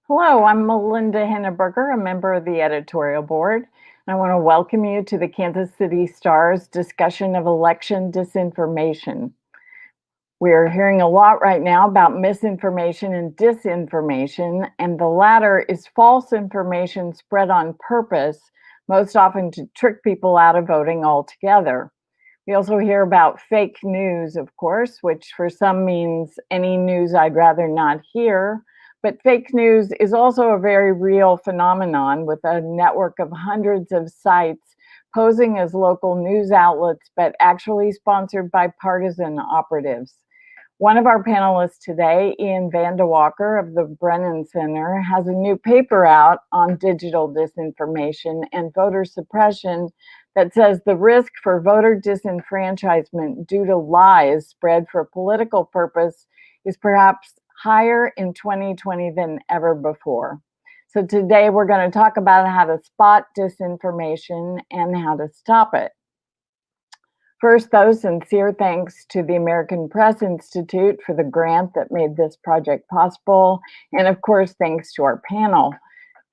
Hello, I'm Melinda Henneberger, a member of the editorial board. I want to welcome you to the Kansas City Star's discussion of election disinformation. We're hearing a lot right now about misinformation and disinformation, and the latter is false information spread on purpose, most often to trick people out of voting altogether. We also hear about fake news, of course, which for some means any news I'd rather not hear. But fake news is also a very real phenomenon with a network of hundreds of sites posing as local news outlets, but actually sponsored by partisan operatives. One of our panelists today, Ian Vandewalker of the Brennan Center, has a new paper out on digital disinformation and voter suppression that says the risk for voter disenfranchisement due to lies spread for political purpose is perhaps higher in 2020 than ever before. So today we're going to talk about how to spot disinformation and how to stop it. First, though, sincere thanks to the American Press Institute for the grant that made this project possible. And of course, thanks to our panel.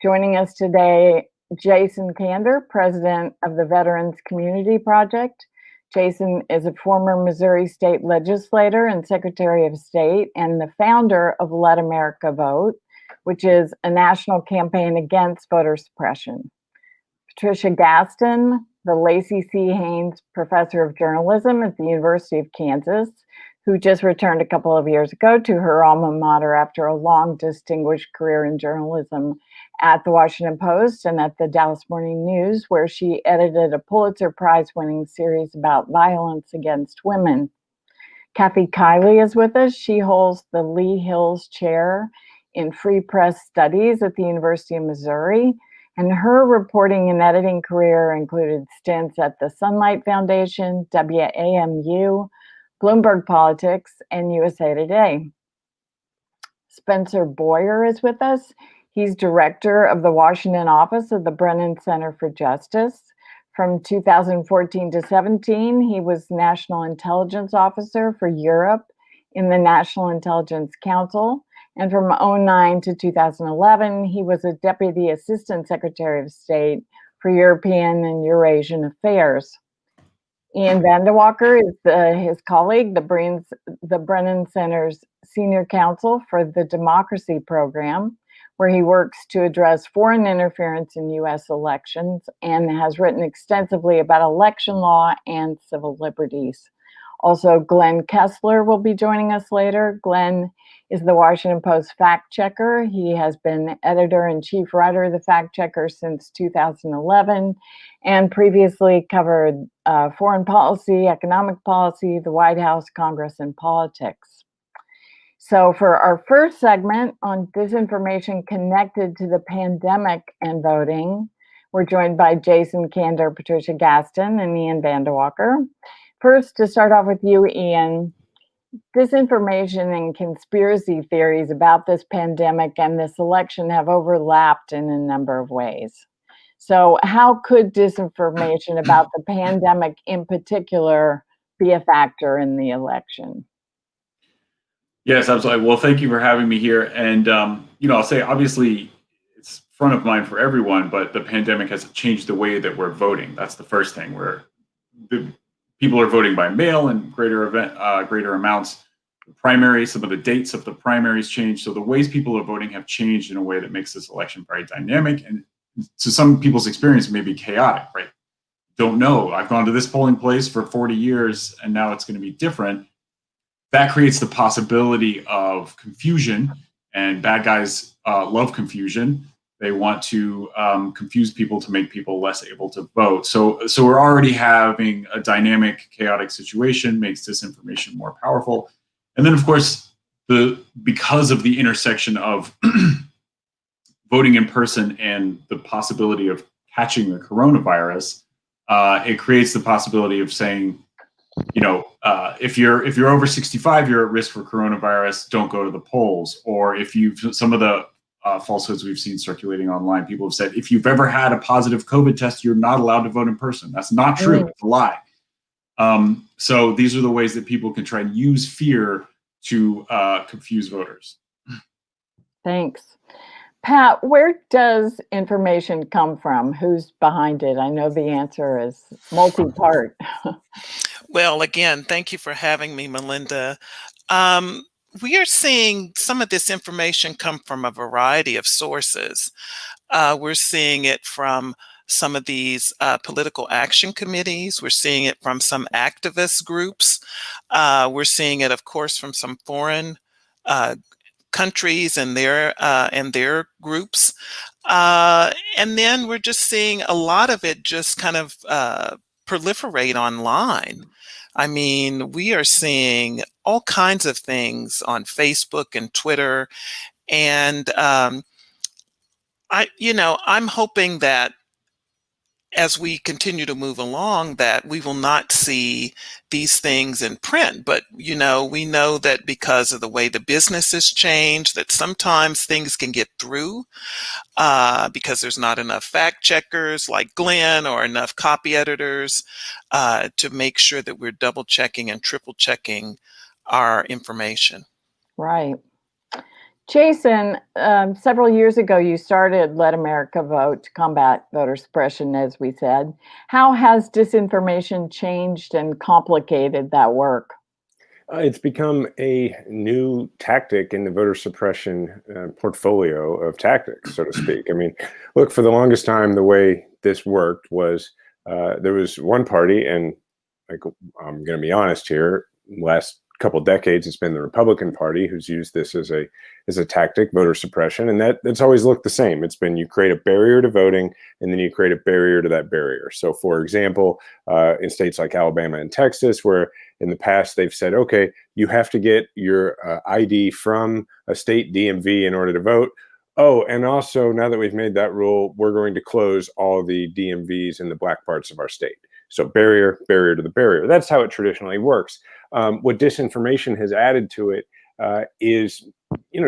Joining us today, Jason Kander, president of the Veterans Community Project. Jason is a former Missouri state legislator and secretary of state and the founder of Let America Vote, which is a national campaign against voter suppression. Patricia Gaston, the Lacey C. Haynes Professor of Journalism at the University of Kansas, who just returned a couple of years ago to her alma mater after a long, distinguished career in journalism at the Washington Post and at the Dallas Morning News, where she edited a Pulitzer Prize-winning series about violence against women. Kathy Kiley is with us. She holds the Lee Hills Chair in Free Press Studies at the University of Missouri. And her reporting and editing career included stints at the Sunlight Foundation, WAMU, Bloomberg Politics, and USA Today. Spencer Boyer is with us. He's director of the Washington office of the Brennan Center for Justice. From 2014 to 17, he was National Intelligence Officer for Europe in the National Intelligence Council. And from 2009 to 2011, he was a Deputy Assistant Secretary of State for European and Eurasian Affairs. Ian Vandewalker is his colleague, the Brennan Center's Senior Counsel for the Democracy Program, where he works to address foreign interference in U.S. elections and has written extensively about election law and civil liberties. Also, Glenn Kessler will be joining us later. Glenn is the Washington Post fact checker. He has been editor and chief writer of the fact checker since 2011 and previously covered foreign policy, economic policy, the White House, Congress, and politics. So for our first segment on disinformation connected to the pandemic and voting, we're joined by Jason Kander, Patricia Gaston, and Ian Vandewalker. First, to start off with you, Ian, disinformation and conspiracy theories about this pandemic and this election have overlapped in a number of ways. So how could disinformation about the pandemic in particular be a factor in the election? Yes, absolutely. Well, thank you for having me here. And, I'll say, obviously, it's front of mind for everyone, but the pandemic has changed the way that we're voting. That's the first thing, where people are voting by mail in greater amounts. The primaries, some of the dates of the primaries changed. So the ways people are voting have changed in a way that makes this election very dynamic. And to some people's experience, it may be chaotic, right? Don't know. I've gone to this polling place for 40 years, and now it's going to be different. That creates the possibility of confusion, and bad guys love confusion. They want to confuse people to make people less able to vote. So we're already having a dynamic, chaotic situation, makes disinformation more powerful. And then, of course, because of the intersection of voting in person and the possibility of catching the coronavirus, it creates the possibility of saying, if you're over 65, you're at risk for coronavirus, don't go to the polls. Or if some of the falsehoods we've seen circulating online, people have said, if you've ever had a positive COVID test, you're not allowed to vote in person. That's not true. It's a lie. So these are the ways that people can try and use fear to confuse voters. Thanks. Pat, where does information come from? Who's behind it? I know the answer is multi-part. Well, again, thank you for having me, Melinda. Um, we are seeing some of this information come from a variety of sources. We're seeing it from some of these political action committees. We're seeing it from some activist groups. We're seeing it, of course, from some foreign uh, countries and their groups. And then we're just seeing a lot of it just kind of proliferate online. I mean, we are seeing all kinds of things on Facebook and Twitter, and I'm hoping that as we continue to move along, that we will not see these things in print. But, we know that because of the way the business has changed, that sometimes things can get through because there's not enough fact checkers like Glenn or enough copy editors to make sure that we're double checking and triple checking our information. Right. Jason, several years ago, you started Let America Vote to combat voter suppression, as we said. How has disinformation changed and complicated that work? It's become a new tactic in the voter suppression portfolio of tactics, so to speak. I mean, look, for the longest time, the way this worked was there was one party, and like, I'm going to be honest here, last couple decades, it's been the Republican Party who's used this as a tactic, voter suppression, and that's always looked the same. It's been you create a barrier to voting, and then you create a barrier to that barrier. So, for example, in states like Alabama and Texas, where in the past they've said, okay, you have to get your ID from a state DMV in order to vote. Oh, and also now that we've made that rule, we're going to close all the DMVs in the black parts of our state. So barrier to the barrier. That's how it traditionally works. What disinformation has added to it is,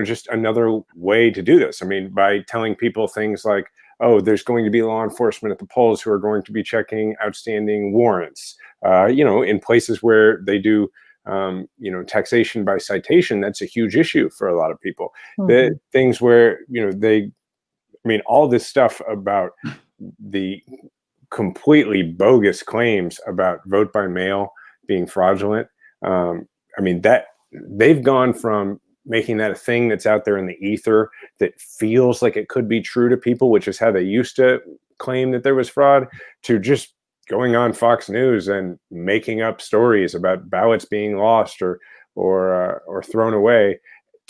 just another way to do this. I mean, by telling people things like, oh, there's going to be law enforcement at the polls who are going to be checking outstanding warrants, in places where they do, taxation by citation. That's a huge issue for a lot of people. Mhm. The things where, all this stuff about the completely bogus claims about vote by mail being fraudulent. That they've gone from making that a thing that's out there in the ether that feels like it could be true to people, which is how they used to claim that there was fraud, to just going on Fox News and making up stories about ballots being lost or thrown away,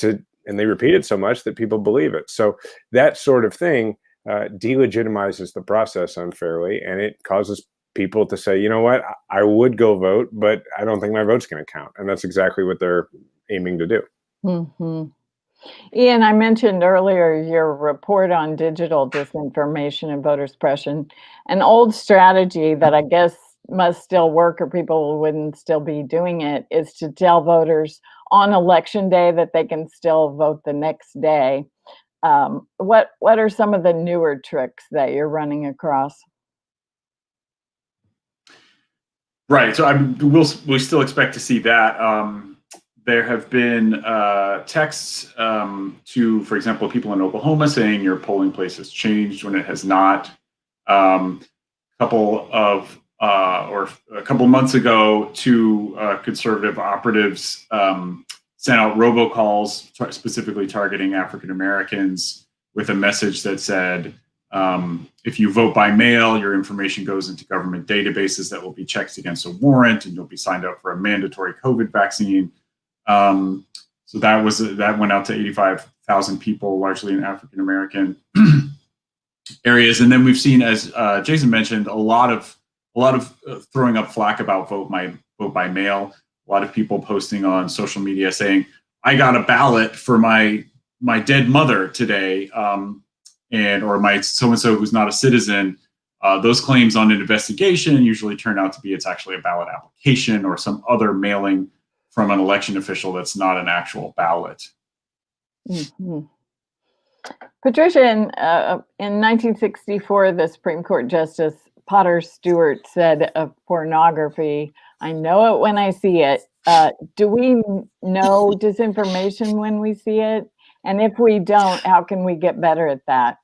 and they repeat it so much that people believe it. So that sort of thing delegitimizes the process unfairly, and it causes people to say, you know what, I would go vote, but I don't think my vote's going to count. And that's exactly what they're aiming to do. Mm-hmm. Ian, I mentioned earlier your report on digital disinformation and voter suppression. An old strategy that I guess must still work or people wouldn't still be doing it is to tell voters on election day that they can still vote the next day. What are some of the newer tricks that you're running across? Right. So we still expect to see that. There have been texts to, for example, people in Oklahoma saying your polling place has changed when it has not. A couple months ago, two conservative operatives sent out robocalls specifically targeting African Americans with a message that said, if you vote by mail, your information goes into government databases that will be checked against a warrant, and you'll be signed up for a mandatory COVID vaccine. So that went out to 85,000 people, largely in African American areas. And then we've seen, as Jason mentioned, a lot of throwing up flack about vote by mail. A lot of people posting on social media saying, "I got a ballot for my dead mother today." Or my so-and-so who's not a citizen. Those claims on an investigation usually turn out to be it's actually a ballot application or some other mailing from an election official that's not an actual ballot. Mm-hmm. Patricia, in 1964, the Supreme Court Justice Potter Stewart said of pornography, "I know it when I see it." Do we know disinformation when we see it? And if we don't, how can we get better at that?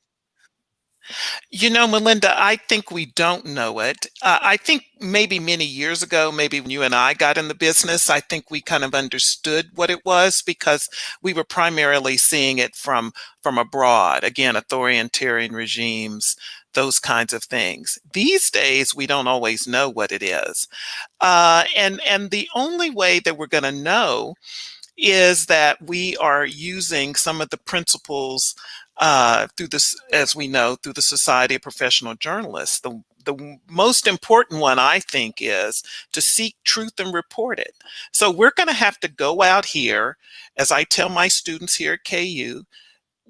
You know, Melinda, I think we don't know it. I think maybe many years ago, maybe when you and I got in the business, I think we kind of understood what it was because we were primarily seeing it from abroad. Again, authoritarian regimes, those kinds of things. These days, we don't always know what it is. And the only way that we're going to know is that we are using some of the principles through this, as we know, through the Society of Professional Journalists. The most important one, I think, is to seek truth and report it. So we're going to have to go out here, as I tell my students here at KU,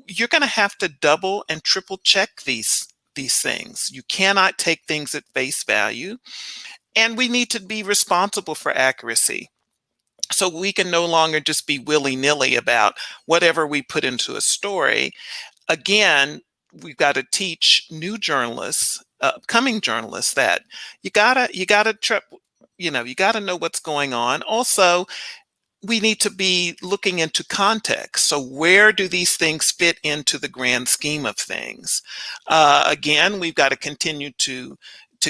you're going to have to double and triple check these things. You cannot take things at face value, and we need to be responsible for accuracy. So we can no longer just be willy-nilly about whatever we put into a story. Again, we've got to teach new journalists, upcoming journalists, that you gotta know what's going on. Also, we need to be looking into context. So where do these things fit into the grand scheme of things? Again, we've got to continue to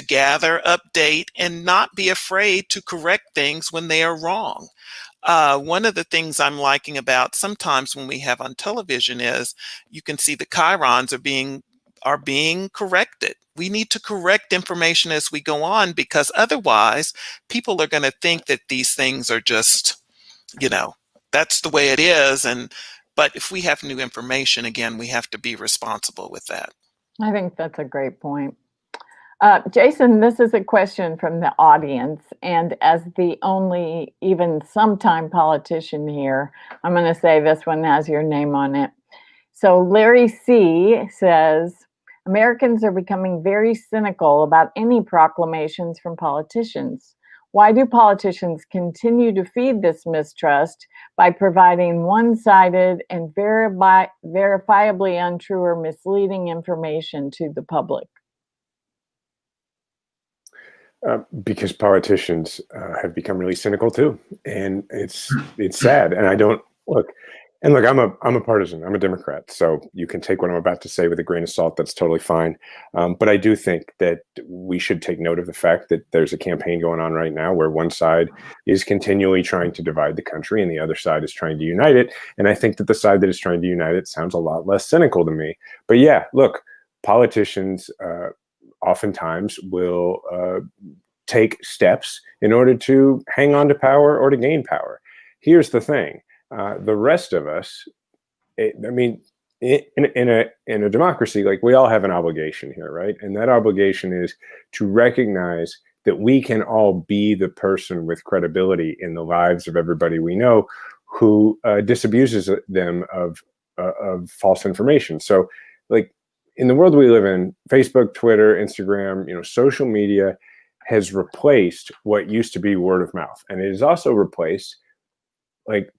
gather, update, and not be afraid to correct things when they are wrong. One of the things I'm liking about sometimes when we have on television is you can see the chyrons are being corrected. We need to correct information as we go on, because otherwise people are going to think that these things are just, that's the way it is. But if we have new information, again, we have to be responsible with that. I think that's a great point. Jason, this is a question from the audience, and as the only even sometime politician here, I'm going to say this one has your name on it. So Larry C. says, Americans are becoming very cynical about any proclamations from politicians. Why do politicians continue to feed this mistrust by providing one-sided and verifiably untrue or misleading information to the public? Because politicians have become really cynical too, and it's sad. And I don't look. I'm a partisan. I'm a Democrat, so you can take what I'm about to say with a grain of salt. That's totally fine. But I do think that we should take note of the fact that there's a campaign going on right now where one side is continually trying to divide the country and the other side is trying to unite it. And I think that the side that is trying to unite it sounds a lot less cynical to me. But yeah, look, politicians oftentimes will take steps in order to hang on to power or to gain power. Here's the thing. The rest of us, in a democracy, like, we all have an obligation here, right? And that obligation is to recognize that we can all be the person with credibility in the lives of everybody we know who disabuses them of false information. So, like, in the world we live in, Facebook, Twitter, Instagram, social media has replaced what used to be word of mouth. And it has also replaced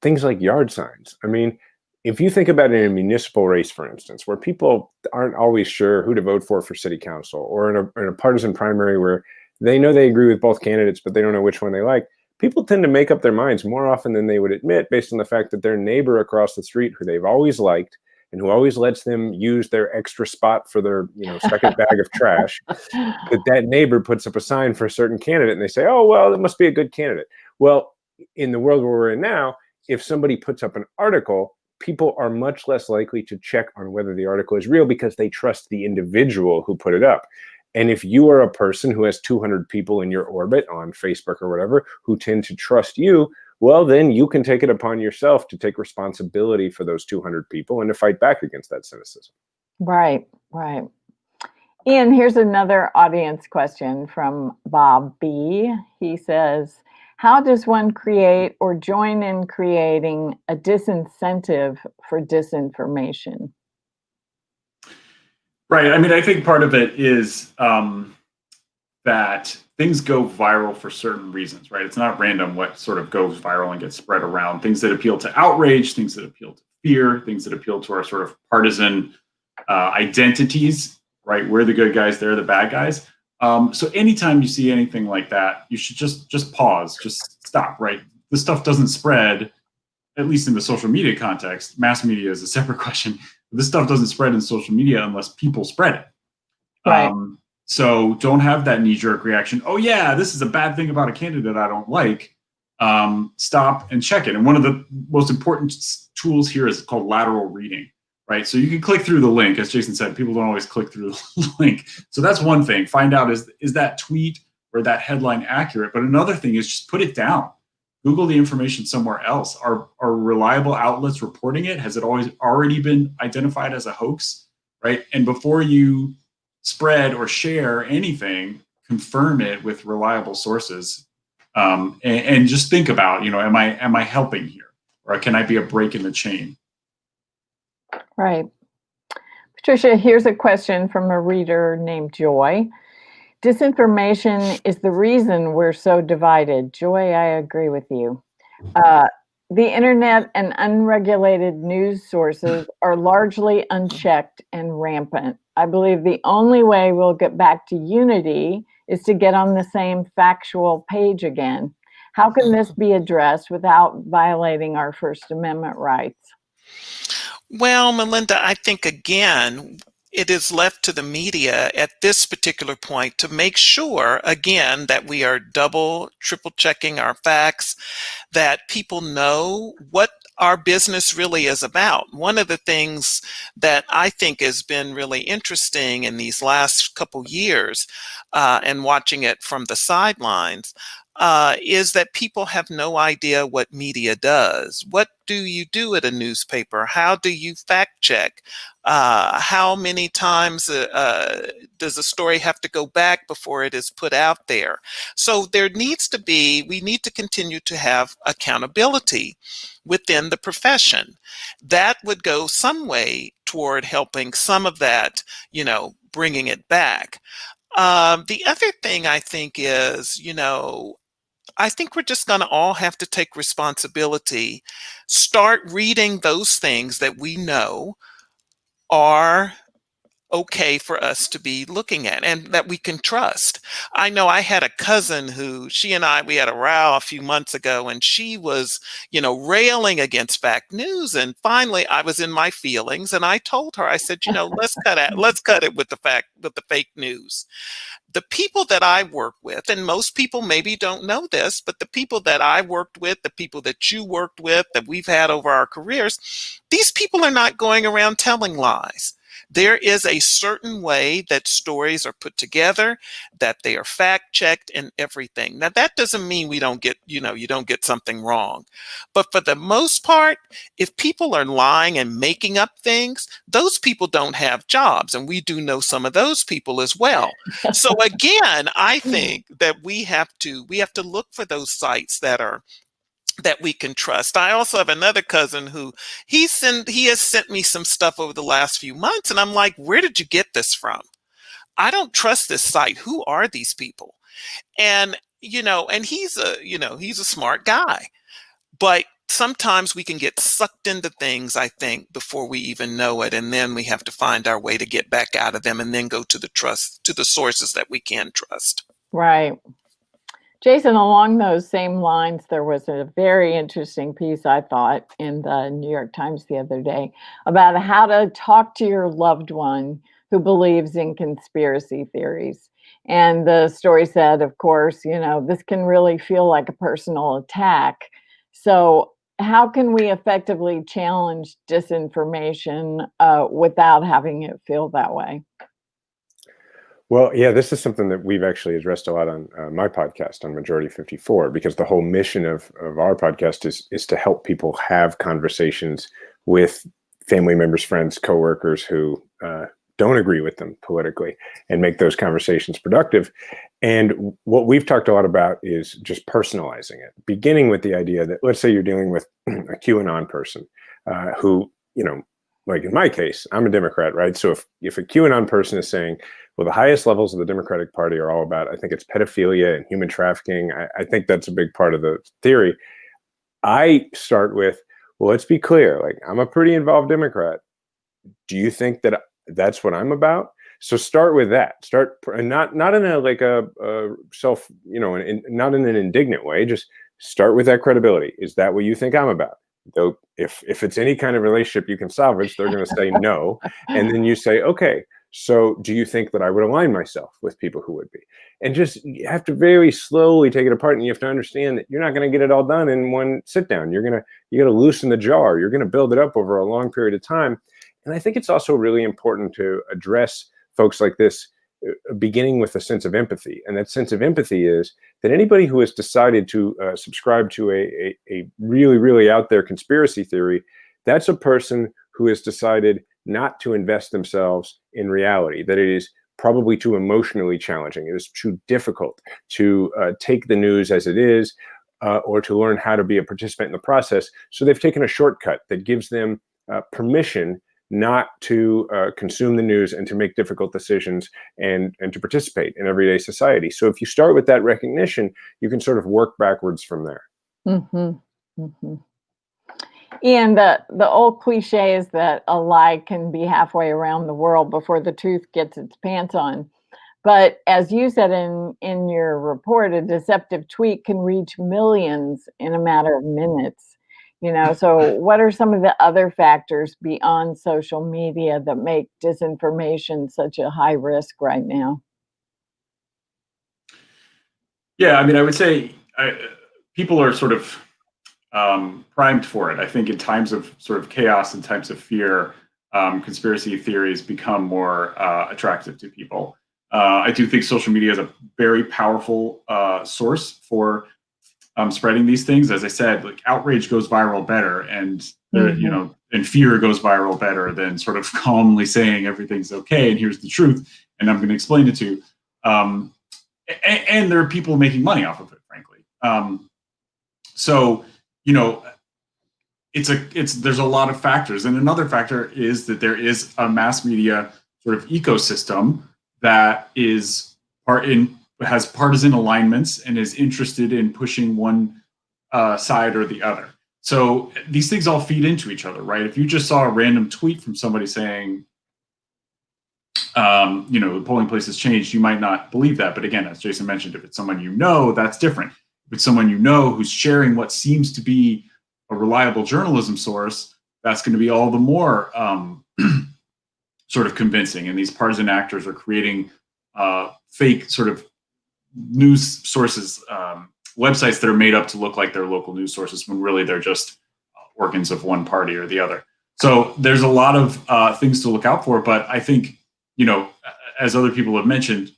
things like yard signs. I mean, if you think about it in a municipal race, for instance, where people aren't always sure who to vote for city council, or in a partisan primary where they know they agree with both candidates, but they don't know which one they like, people tend to make up their minds more often than they would admit based on the fact that their neighbor across the street, who they've always liked, and who always lets them use their extra spot for their second bag of trash, that neighbor puts up a sign for a certain candidate, and they say, oh, well, it must be a good candidate. Well, in the world where we're in now, if somebody puts up an article, people are much less likely to check on whether the article is real because they trust the individual who put it up. And if you are a person who has 200 people in your orbit on Facebook or whatever who tend to trust you, well, then you can take it upon yourself to take responsibility for those 200 people and to fight back against that cynicism. Right. Ian, here's another audience question from Bob B. He says, how does one create or join in creating a disincentive for disinformation? Right. I mean, I think part of it is that things go viral for certain reasons, right? It's not random what sort of goes viral and gets spread around. Things that appeal to outrage, things that appeal to fear, things that appeal to our sort of partisan identities, right? We're the good guys, they're the bad guys. So anytime you see anything like that, you should just pause, just stop, right? This stuff doesn't spread at least in the social media context. Mass media is a separate question. This stuff doesn't spread in social media unless people spread it. Right. So don't have that knee-jerk reaction. Oh yeah, this is a bad thing about a candidate I don't like. Stop and check it. And one of the most important tools here is called lateral reading, right? So you can click through the link. As Jason said, people don't always click through the link. So that's one thing. Find out, is that tweet or that headline accurate? But another thing is just put it down. Google the information somewhere else. Are reliable outlets reporting it? Has it already been identified as a hoax, right? And before you spread or share anything, confirm it with reliable sources, and just think about, am I helping here, or can I be a break in the chain? Right. Patricia, here's a question from a reader named Joy. Disinformation is the reason we're so divided. Joy, I agree with you. The internet and unregulated news sources are largely unchecked and rampant. I believe the only way we'll get back to unity is to get on the same factual page again. How can this be addressed without violating our First Amendment rights? Well, Melinda, I think, again, it is left to the media at this particular point to make sure, again, that we are double, triple checking our facts, that people know what our business really is about. One of the things that I think has been really interesting in these last couple years, and watching it from the sidelines, is that people have no idea what media does. What do you do at a newspaper? How do you fact check? How many times does a story have to go back before it is put out there? So we need to continue to have accountability within the profession. That would go some way toward helping some of that, bringing it back. The other thing I think is, I think we're just going to all have to take responsibility, start reading those things that we know are okay for us to be looking at and that we can trust. I know I had a cousin who, we had a row a few months ago, and she was, railing against fact news. And finally I was in my feelings and I told her, I said, let's cut it with the fake news. The people that I work with, and most people maybe don't know this, but the people that I worked with, the people that you worked with, that we've had over our careers, these people are not going around telling lies. There is a certain way that stories are put together, that they are fact checked and everything. Now, that doesn't mean you don't get something wrong. But for the most part, if people are lying and making up things, those people don't have jobs. And we do know some of those people as well. So again, I think that we have to look for those sites that we can trust. I also have another cousin who he has sent me some stuff over the last few months, and I'm like, where did you get this from? I don't trust this site. Who are these people? And and he's a smart guy, but sometimes we can get sucked into things, I think, before we even know it, and then we have to find our way to get back out of them, and then go to the sources that we can trust. Right. Jason, along those same lines, there was a very interesting piece, I thought, in the New York Times the other day about how to talk to your loved one who believes in conspiracy theories. And the story said, of course, this can really feel like a personal attack. So how can we effectively challenge disinformation without having it feel that way? Well, yeah, this is something that we've actually addressed a lot on my podcast on Majority 54, because the whole mission of our podcast is to help people have conversations with family members, friends, coworkers who don't agree with them politically, and make those conversations productive. And what we've talked a lot about is just personalizing it, beginning with the idea that, let's say you're dealing with a QAnon person who, like in my case, I'm a Democrat, right? So if a QAnon person is saying, well, the highest levels of the Democratic Party are all about, I think it's pedophilia and human trafficking, I think that's a big part of the theory. I start with, well, let's be clear, like, I'm a pretty involved Democrat. Do you think that that's what I'm about? So start with that. Start not in a self, not in an indignant way. Just start with that credibility. Is that what you think I'm about? They'll, if it's any kind of relationship you can salvage, they're going to say no. And then you say, okay, so do you think that I would align myself with people who would be? And just, you have to very slowly take it apart, and you have to understand that you're not going to get it all done in one sit down. You got to loosen the jar. You're going to build it up over a long period of time. And I think it's also really important to address folks like this, beginning with a sense of empathy. And that sense of empathy is that anybody who has decided to subscribe to a really, really out there conspiracy theory, that's a person who has decided not to invest themselves in reality, that it is probably too emotionally challenging. It is too difficult to take the news as it is, or to learn how to be a participant in the process. So they've taken a shortcut that gives them permission not to consume the news and to make difficult decisions and to participate in everyday society. So if you start with that recognition, you can sort of work backwards from there. Mm-hmm. Mm-hmm. And the old cliche is that a lie can be halfway around the world before the truth gets its pants on. But as you said in your report, a deceptive tweet can reach millions in a matter of minutes. So what are some of the other factors beyond social media that make disinformation such a high risk right now? Yeah, I mean, I would say people are sort of primed for it. I think in times of sort of chaos and times of fear, conspiracy theories become more attractive to people. I do think social media is a very powerful source for spreading these things. As I said, like outrage goes viral better, and and fear goes viral better than sort of calmly saying everything's okay and here's the truth and I'm going to explain it to you. And there are people making money off of it, frankly. So there's a lot of factors, and another factor is that there is a mass media sort of ecosystem that has partisan alignments and is interested in pushing one side or the other. So these things all feed into each other, right? If you just saw a random tweet from somebody saying, the polling place has changed, you might not believe that. But again, as Jason mentioned, if it's someone you know, that's different. If it's someone you know who's sharing what seems to be a reliable journalism source, that's going to be all the more sort of convincing. And these partisan actors are creating fake sort of news sources, websites that are made up to look like they're local news sources when really they're just organs of one party or the other. So there's a lot of things to look out for. But I think, as other people have mentioned,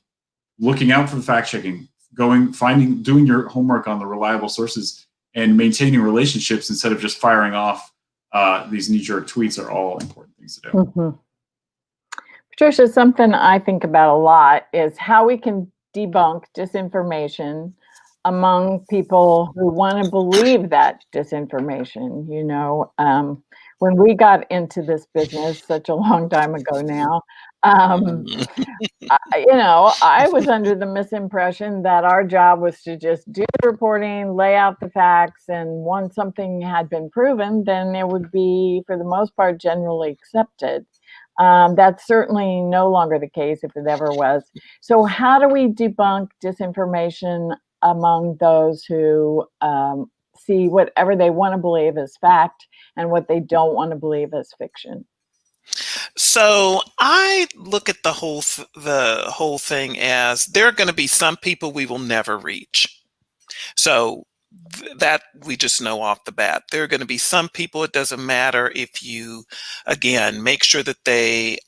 looking out for the fact checking, doing your homework on the reliable sources and maintaining relationships instead of just firing off these knee-jerk tweets are all important things to do. Mm-hmm. Patricia, something I think about a lot is how we can debunk disinformation among people who want to believe that disinformation. When we got into this business such a long time ago now, I was under the misimpression that our job was to just do the reporting, lay out the facts, and once something had been proven, then it would be, for the most part, generally accepted. That's certainly no longer the case, if it ever was. So how do we debunk disinformation among those who see whatever they want to believe as fact and what they don't want to believe as fiction? So I look at the whole thing as there are going to be some people we will never reach. So that we just know off the bat. There are going to be some people, it doesn't matter if you, again, make sure that they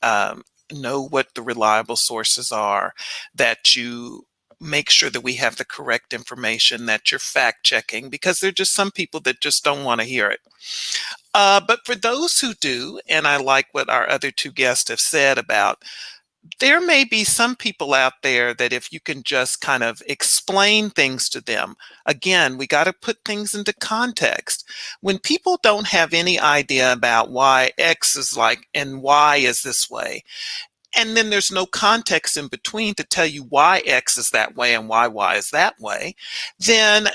know what the reliable sources are, that you make sure that we have the correct information, that you're fact checking, because there are just some people that just don't want to hear it. But for those who do, and I like what our other two guests have said about, there may be some people out there that if you can just kind of explain things to them, again, we got to put things into context. When people don't have any idea about why X is like and Y is this way, and then there's no context in between to tell you why X is that way and why Y is that way, then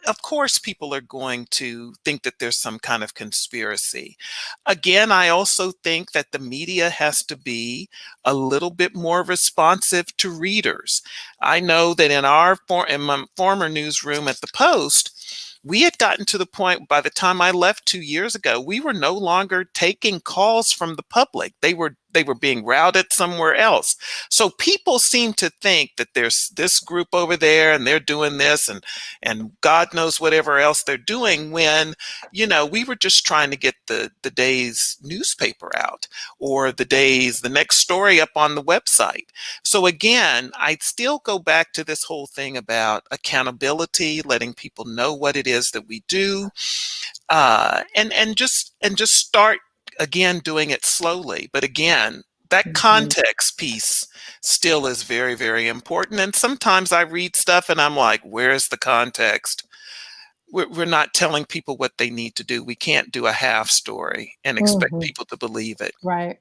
of course people are going to think that there's some kind of conspiracy. Again, I also think that the media has to be a little bit more responsive to readers. I know that in my former newsroom at the Post, we had gotten to the point by the time I left 2 years ago, we were no longer taking calls from the public. They were being routed somewhere else. So people seem to think that there's this group over there and they're doing this and God knows whatever else they're doing, when, you know, we were just trying to get the day's newspaper out, or the next story up on the website. So again, I'd still go back to this whole thing about accountability, letting people know what it is that we do, and just start again doing it slowly. But again, that context piece still is very, very important. And sometimes I read stuff and I'm like, where's the context? We're not telling people what they need to do. We can't do a half story and expect people to believe it. Right.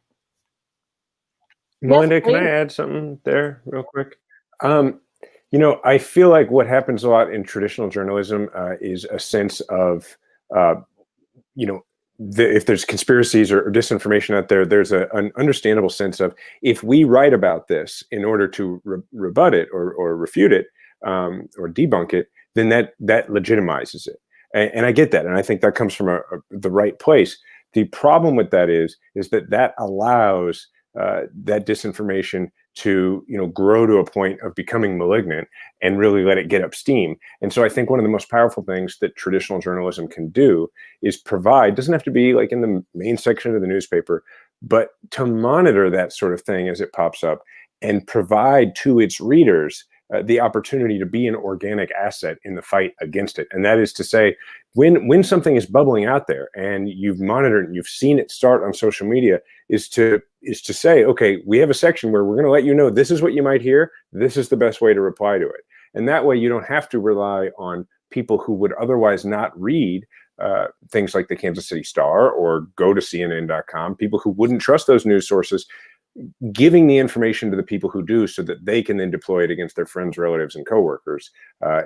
Melinda, Yes, can I please. add something there real quick? You know, I feel like what happens a lot in traditional journalism is a sense of, you know, if there's conspiracies or disinformation out there, there's an understandable sense of, if we write about this in order to rebut it or refute it or debunk it, then that legitimizes it. And I get that. And I think that comes from the right place. The problem with that is that allows that disinformation to, you know, grow to a point of becoming malignant and really let it get up steam. And so I think one of the most powerful things that traditional journalism can do is provide, doesn't have to be like in the main section of the newspaper, but to monitor that sort of thing as it pops up and provide to its readers the opportunity to be an organic asset in the fight against it. And that is to say, when something is bubbling out there and you've monitored and you've seen it start on social media, is to say, okay, we have a section where we're going to let you know this is what you might hear. This is the best way to reply to it. And that way you don't have to rely on people who would otherwise not read things like the Kansas City Star or go to CNN.com, people who wouldn't trust those news sources, giving the information to the people who do, so that they can then deploy it against their friends, relatives, and coworkers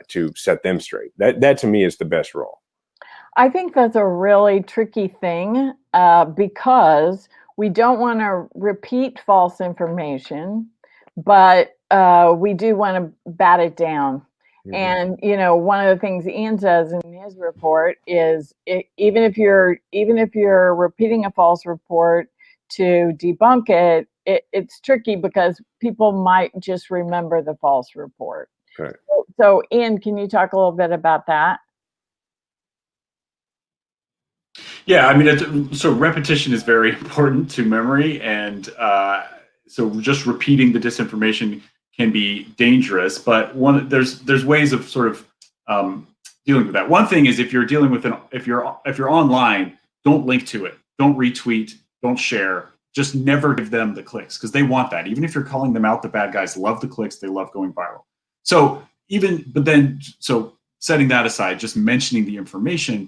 to set them straight. That to me is the best role. I think that's a really tricky thing because we don't want to repeat false information, but we do want to bat it down. And, you know, one of the things Ian says in his report is even if you're repeating a false report to debunk it, it's tricky because people might just remember the false report. Right. So Ian, can you talk a little bit about that? Yeah, I mean, so repetition is very important to memory, and so just repeating the disinformation can be dangerous. But there's ways of sort of dealing with that. One thing is, if you're dealing with if you're online, don't link to it, don't retweet, don't share. Just never give them the clicks, because they want that. Even if you're calling them out, the bad guys love the clicks. They love going viral. So setting that aside, just mentioning the information,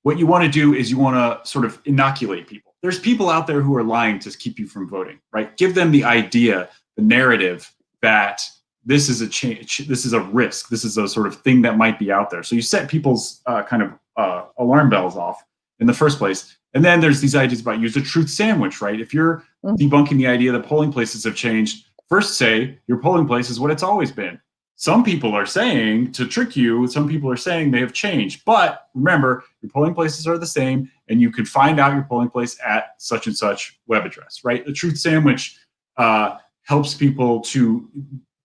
what you want to do is you want to sort of inoculate people. There's people out there who are lying to keep you from voting, right? Give them the idea, the narrative that this is a change, this is a risk, this is a sort of thing that might be out there. So you set people's kind of alarm bells off in the first place. And then there's these ideas about use a truth sandwich, right? If you're debunking the idea that polling places have changed, first say your polling place is what it's always been. Some people are saying, to trick you, some people are saying they have changed. But remember, your polling places are the same, and you can find out your polling place at such and such web address, right? The truth sandwich helps people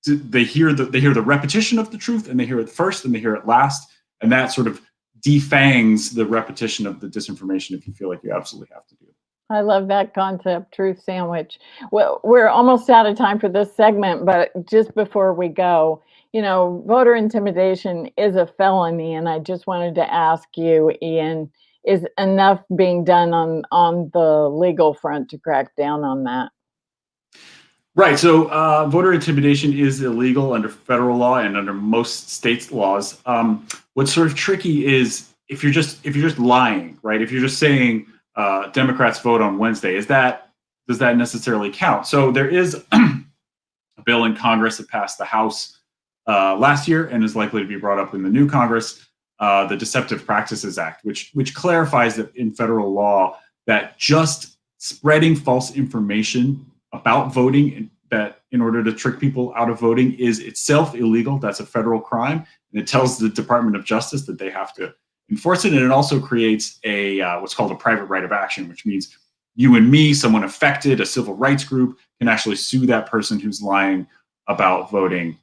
they hear the repetition of the truth, and they hear it first, and they hear it last, and that sort of defangs the repetition of the disinformation if you feel like you absolutely have to do it. I love that concept, truth sandwich. Well, we're almost out of time for this segment, but just before we go, you know, voter intimidation is a felony, and I just wanted to ask you, Ian, is enough being done on the legal front to crack down on that? Right. So voter intimidation is illegal under federal law and under most states' laws. What's sort of tricky is if you're just lying, right? If you're just saying Democrats vote on Wednesday, does that necessarily count? So there is a bill in Congress that passed the House last year and is likely to be brought up in the new Congress, the Deceptive Practices Act, which clarifies that in federal law that just spreading false information about voting, and that in order to trick people out of voting, is itself illegal. That's a federal crime, and it tells the Department of Justice that they have to enforce it. And it also creates a what's called a private right of action, which means you and me, someone affected, a civil rights group, can actually sue that person who's lying about voting.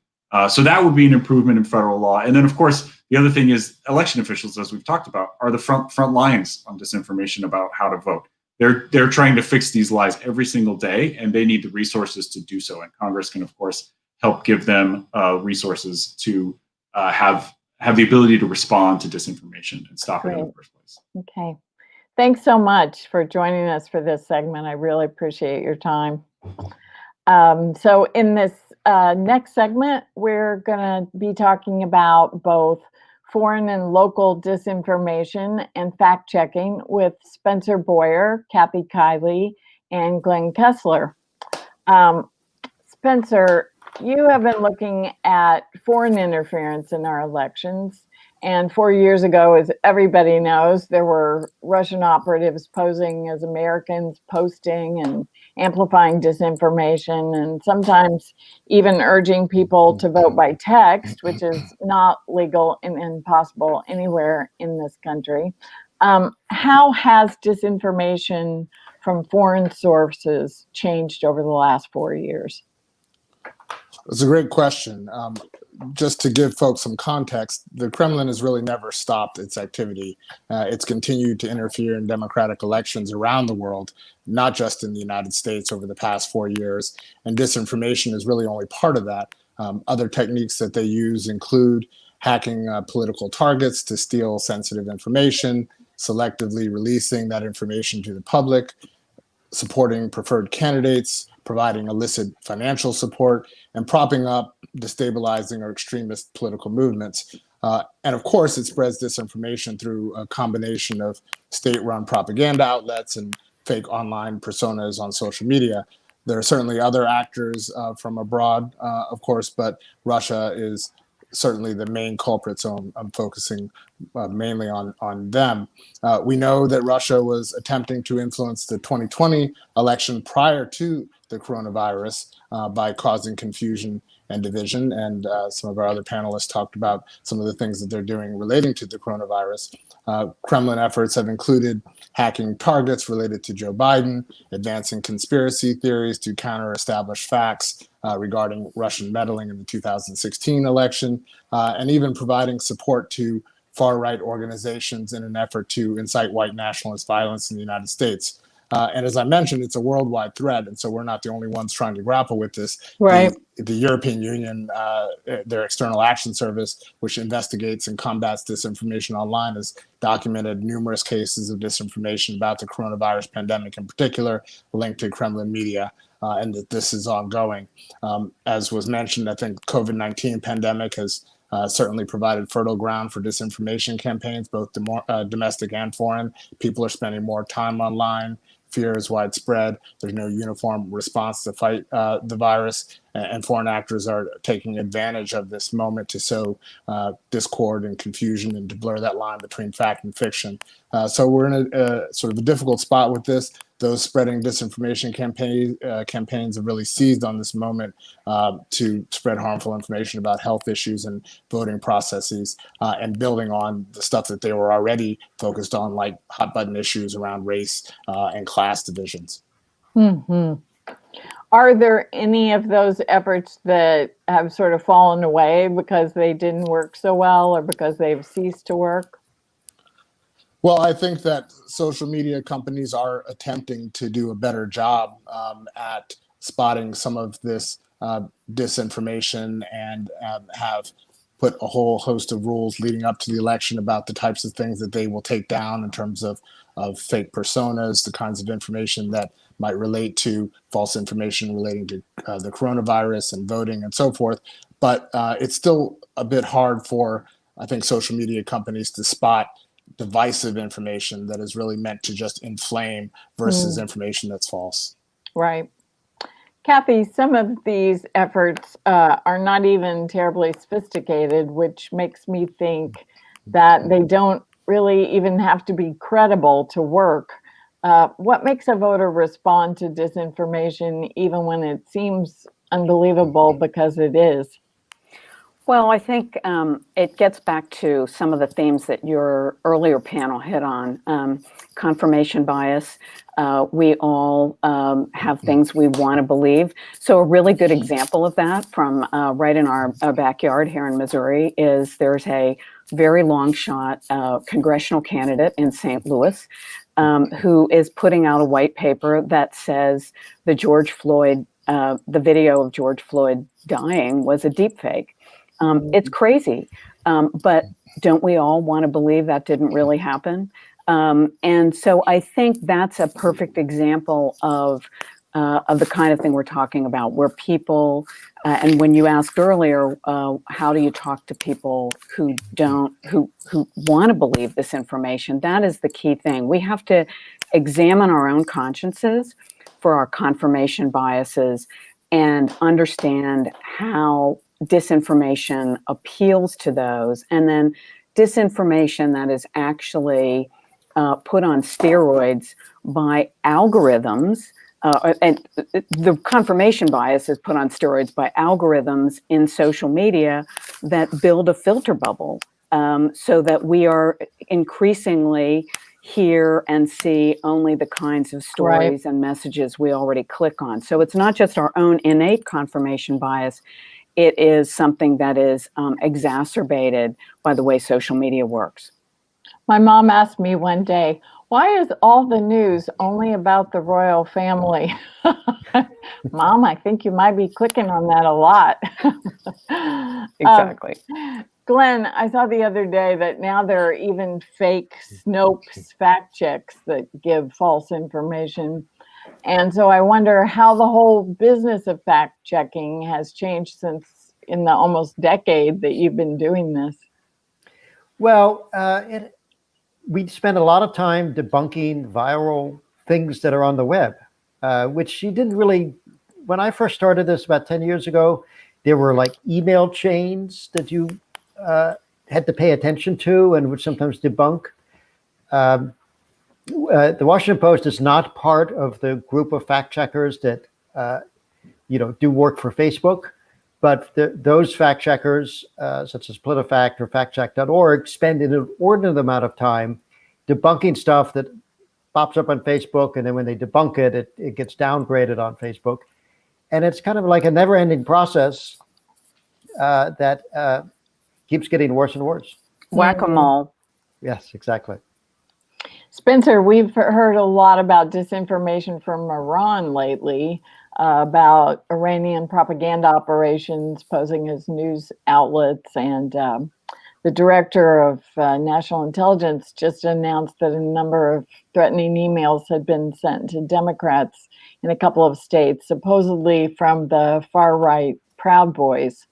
So that would be an improvement in federal law. And then, of course, the other thing is election officials, as we've talked about, are the front lines on disinformation about how to vote. They're trying to fix these lies every single day, and they need the resources to do so. And Congress can, of course, help give them resources to have the ability to respond to disinformation and stop it in the first place. Okay. Thanks so much for joining us for this segment. I really appreciate your time. So in this next segment, we're going to be talking about both foreign and local disinformation and fact-checking with Spencer Boyer, Kathy Kiley, and Glenn Kessler. Spencer, you have been looking at foreign interference in our elections. And 4 years ago, as everybody knows, there were Russian operatives posing as Americans, posting and amplifying disinformation, and sometimes even urging people to vote by text, which is not legal and impossible anywhere in this country. How has disinformation from foreign sources changed over the last 4 years? It's a great question. Just to give folks some context, the Kremlin has really never stopped its activity. It's continued to interfere in democratic elections around the world, not just in the United States over the past 4 years. And disinformation is really only part of that. Other techniques that they use include hacking political targets to steal sensitive information, selectively releasing that information to the public, supporting preferred candidates, providing illicit financial support, and propping up destabilizing or extremist political movements. And of course, it spreads disinformation through a combination of state-run propaganda outlets and fake online personas on social media. There are certainly other actors from abroad, of course, but Russia is certainly the main culprit, so I'm focusing mainly on them. We know that Russia was attempting to influence the 2020 election prior to the coronavirus by causing confusion and division, and some of our other panelists talked about some of the things that they're doing relating to the coronavirus. Kremlin efforts have included hacking targets related to Joe Biden, advancing conspiracy theories to counter established facts regarding Russian meddling in the 2016 election, and even providing support to far-right organizations in an effort to incite white nationalist violence in the United States. And as I mentioned, it's a worldwide threat, and so we're not the only ones trying to grapple with this. Right. The European Union, their External Action Service, which investigates and combats disinformation online, has documented numerous cases of disinformation about the coronavirus pandemic in particular, linked to Kremlin media, and that this is ongoing. As was mentioned, I think COVID-19 pandemic has certainly provided fertile ground for disinformation campaigns, both domestic and foreign. People are spending more time online. Fear is widespread. There's no uniform response to fight the virus, and foreign actors are taking advantage of this moment to sow discord and confusion and to blur that line between fact and fiction. So we're in a sort of a difficult spot with this. Those spreading disinformation campaigns have really seized on this moment to spread harmful information about health issues and voting processes, and building on the stuff that they were already focused on, like hot button issues around race and class divisions. Mm-hmm. Are there any of those efforts that have sort of fallen away because they didn't work so well or because they've ceased to work? Well, I think that social media companies are attempting to do a better job at spotting some of this disinformation, and have put a whole host of rules leading up to the election about the types of things that they will take down in terms of fake personas, the kinds of information that might relate to false information relating to the coronavirus and voting and so forth. But it's still a bit hard for, I think, social media companies to spot divisive information that is really meant to just inflame versus information that's false. Right. Kathy, some of these efforts are not even terribly sophisticated, which makes me think that they don't really even have to be credible to work. What makes a voter respond to disinformation even when it seems unbelievable, because it is? Well, I think it gets back to some of the themes that your earlier panel hit on. Confirmation bias. We all have things we want to believe. So a really good example of that from right in our backyard here in Missouri is there's a very long shot congressional candidate in St. Louis who is putting out a white paper that says the video of George Floyd dying was a deep fake. It's crazy, but don't we all want to believe that didn't really happen? And so I think that's a perfect example of the kind of thing we're talking about, where people, and when you asked earlier, how do you talk to people who want to believe this information? That is the key thing. We have to examine our own consciences for our confirmation biases and understand how disinformation appeals to those, and then disinformation that is actually put on steroids by algorithms, and the confirmation bias is put on steroids by algorithms in social media that build a filter bubble, so that we are increasingly hear and see only the kinds of stories and messages we already click on. So it's not just our own innate confirmation bias, it is something that is exacerbated by the way social media works. My mom asked me one day, why is all the news only about the royal family? Mom, I think you might be clicking on that a lot. Exactly. Glenn, I saw the other day that now there are even fake Snopes fact checks that give false information. And so I wonder how the whole business of fact checking has changed since in the almost decade that you've been doing this. Well, we spend a lot of time debunking viral things that are on the web, which you didn't really, when I first started this about 10 years ago, there were like email chains that you had to pay attention to and would sometimes debunk. The Washington Post is not part of the group of fact checkers that do work for Facebook, but those fact checkers, such as PolitiFact or factcheck.org, spend an inordinate amount of time debunking stuff that pops up on Facebook, and then when they debunk it, it gets downgraded on Facebook, and it's kind of like a never-ending process that keeps getting worse and worse. Whack-a-mole. Yes, exactly. Spencer, we've heard a lot about disinformation from Iran lately, about Iranian propaganda operations posing as news outlets, and the director of national intelligence just announced that a number of threatening emails had been sent to Democrats in a couple of states, supposedly from the far-right Proud Boys.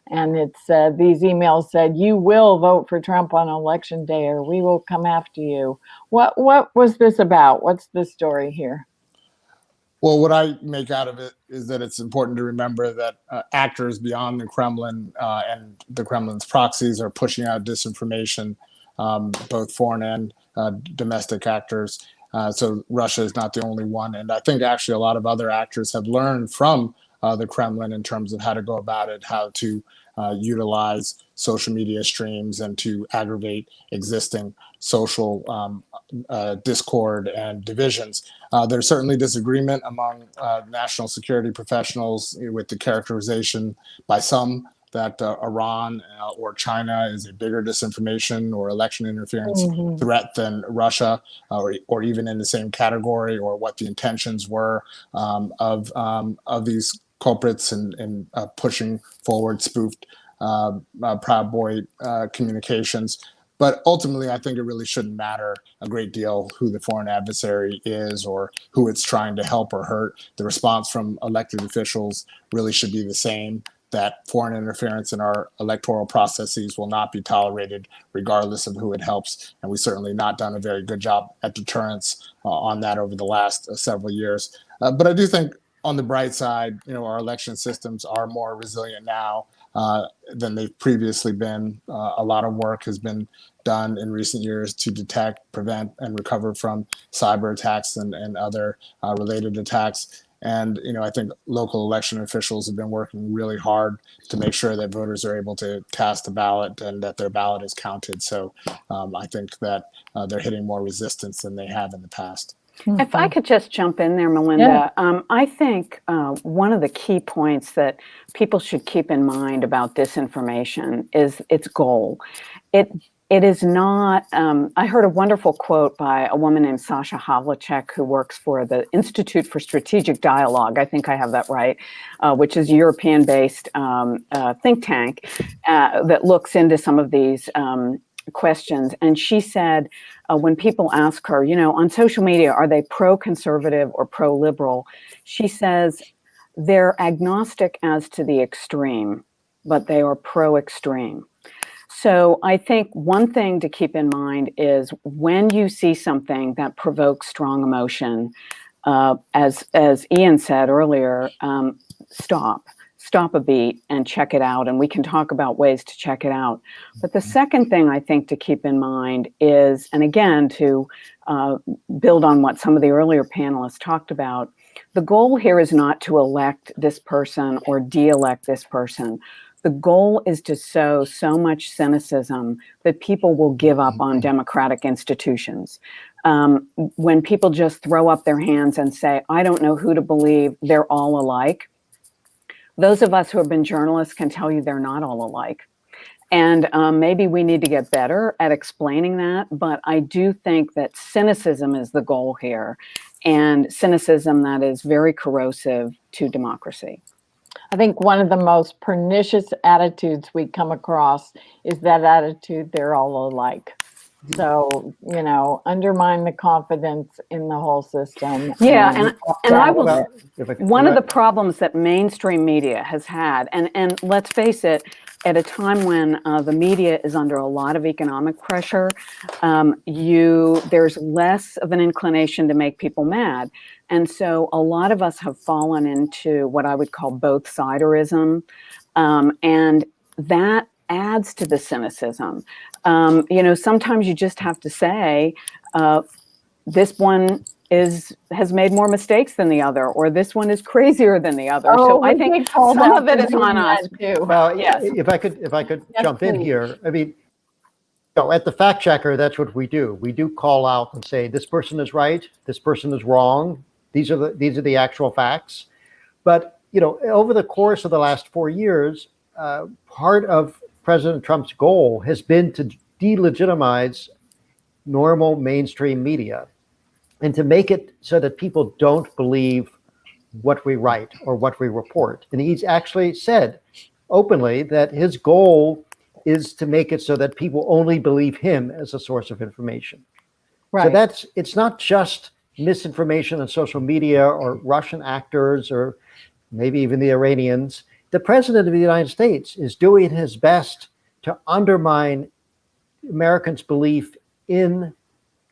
And it's these emails said, "You will vote for Trump on election day, or we will come after you." What was this about? What's the story here? Well, what I make out of it is that it's important to remember that actors beyond the Kremlin and the Kremlin's proxies are pushing out disinformation, both foreign and domestic actors. So Russia is not the only one. And I think actually a lot of other actors have learned from the Kremlin in terms of how to go about it, how to utilize social media streams and to aggravate existing social discord and divisions. There's certainly disagreement among national security professionals with the characterization by some that Iran or China is a bigger disinformation or election interference threat than Russia, or even in the same category, or what the intentions were of these culprits in pushing forward spoofed Proud Boy communications. But ultimately, I think it really shouldn't matter a great deal who the foreign adversary is or who it's trying to help or hurt. The response from elected officials really should be the same, that foreign interference in our electoral processes will not be tolerated regardless of who it helps. And we've certainly not done a very good job at deterrence on that over the last several years. But I do think on the bright side, our election systems are more resilient now than they've previously been. A lot of work has been done in recent years to detect, prevent, and recover from cyber attacks and other related attacks. And, I think local election officials have been working really hard to make sure that voters are able to cast a ballot and that their ballot is counted. So I think that they're hitting more resistance than they have in the past. If I could just jump in there, Melinda, I think one of the key points that people should keep in mind about disinformation is its goal. It is not, I heard a wonderful quote by a woman named Sasha Havlicek, who works for the Institute for Strategic Dialogue, I think I have that right, which is a European-based think tank that looks into some of these questions. And she said, when people ask her, on social media, are they pro-conservative or pro-liberal? She says, they're agnostic as to the extreme, but they are pro-extreme. So I think one thing to keep in mind is when you see something that provokes strong emotion, as Ian said earlier, stop a beat and check it out. And we can talk about ways to check it out. But the second thing I think to keep in mind is, and again, to build on what some of the earlier panelists talked about, the goal here is not to elect this person or de-elect this person. The goal is to sow so much cynicism that people will give up on democratic institutions. When people just throw up their hands and say, I don't know who to believe, they're all alike. Those of us who have been journalists can tell you they're not all alike. And maybe we need to get better at explaining that. But I do think that cynicism is the goal here, and cynicism that is very corrosive to democracy. I think one of the most pernicious attitudes we come across is that attitude, they're all alike. So, undermine the confidence in the whole system. Yeah, and I will, one of the problems that mainstream media has had, and let's face it, at a time when the media is under a lot of economic pressure, there's less of an inclination to make people mad. And so a lot of us have fallen into what I would call both siderism, and that adds to the cynicism. Sometimes you just have to say, this one has made more mistakes than the other, or this one is crazier than the other. So I think some of it is on us too. Well, yes. If I could jump in here, I mean, at the fact checker, that's what we do. We do call out and say, this person is right, this person is wrong. These are the actual facts. But over the course of the last 4 years, part of President Trump's goal has been to delegitimize normal mainstream media and to make it so that people don't believe what we write or what we report. And he's actually said openly that his goal is to make it so that people only believe him as a source of information. Right. So it's not just misinformation on social media or Russian actors or maybe even the Iranians. The president of the United States is doing his best to undermine Americans' belief in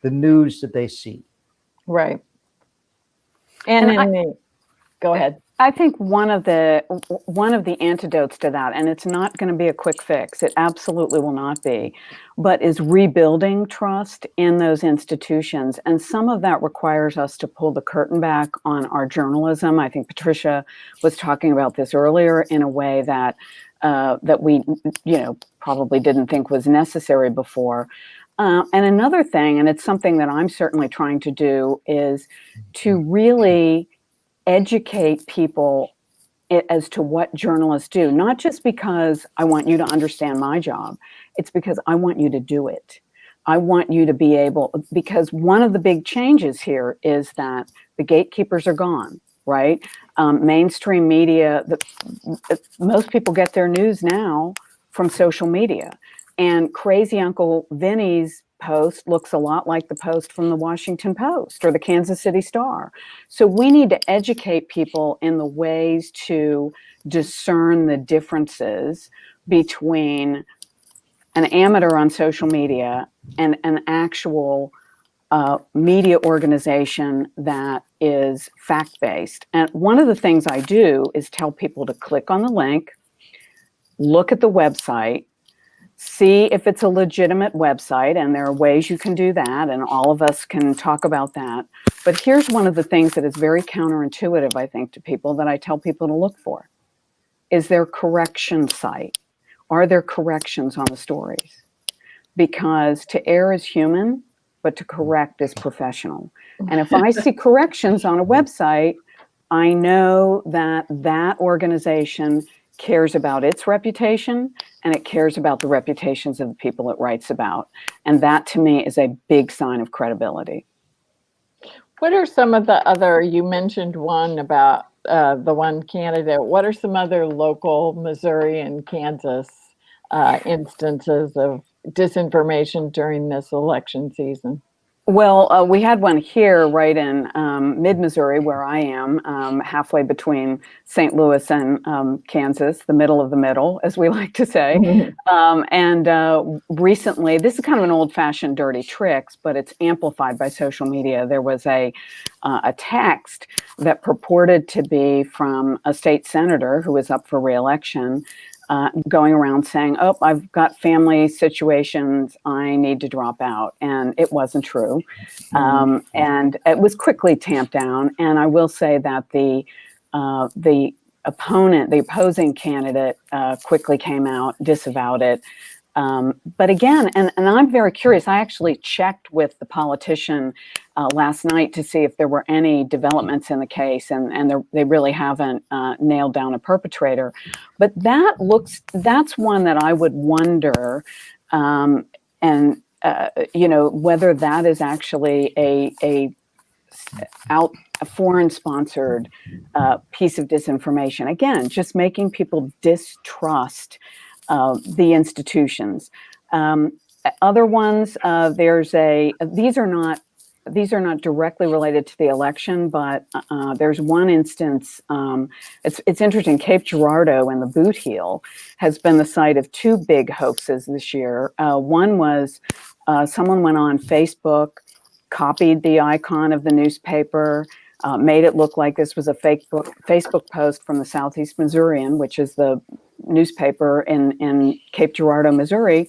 the news that they see. Right. Go ahead. I think one of the antidotes to that, and it's not going to be a quick fix, it absolutely will not be, but is rebuilding trust in those institutions. And some of that requires us to pull the curtain back on our journalism. I think Patricia was talking about this earlier in a way that we, probably didn't think was necessary before. And another thing, and it's something that I'm certainly trying to do, is to really educate people as to what journalists do, not just because I want you to understand my job, it's because I want you to do it. I want you to be able, because one of the big changes here is that the gatekeepers are gone, right? Mainstream media, most people get their news now from social media. And crazy Uncle Vinny's post looks a lot like the post from the Washington Post or the Kansas City Star. So we need to educate people in the ways to discern the differences between an amateur on social media and an actual media organization that is fact-based. And one of the things I do is tell people to click on the link, look at the website, see if it's a legitimate website, and there are ways you can do that, and all of us can talk about that. But here's one of the things that is very counterintuitive, I think, to people that I tell people to look for. Is there a correction site? Are there corrections on the stories? Because to err is human, but to correct is professional. And if I see corrections on a website, I know that that organization cares about its reputation, and it cares about the reputations of the people it writes about. And that, to me, is a big sign of credibility. What are some of the other, you mentioned one about the one candidate, what are some other local Missouri and Kansas instances of disinformation during this election season? Well, we had one here right in mid-Missouri, where I am, halfway between St. Louis and Kansas, the middle of the middle, as we like to say. And recently, this is kind of an old-fashioned dirty tricks, but it's amplified by social media. There was a text that purported to be from a state senator who was up for re-election, going around saying, oh, I've got family situations, I need to drop out. And it wasn't true. And it was quickly tamped down. And I will say that the opposing candidate quickly came out, disavowed it. But again, and I'm very curious, I actually checked with the politician last night to see if there were any developments in the case, and they really haven't nailed down a perpetrator. But that's one that I would wonder, whether that is actually a foreign sponsored piece of disinformation. Again, just making people distrust the institutions. Other ones, these are not directly related to the election, but there's one instance. It's interesting. Cape Girardeau and the Boot Heel has been the site of two big hoaxes this year. One was someone went on Facebook, copied the icon of the newspaper, made it look like this was a Facebook post from the Southeast Missourian, which is the newspaper in Cape Girardeau, Missouri,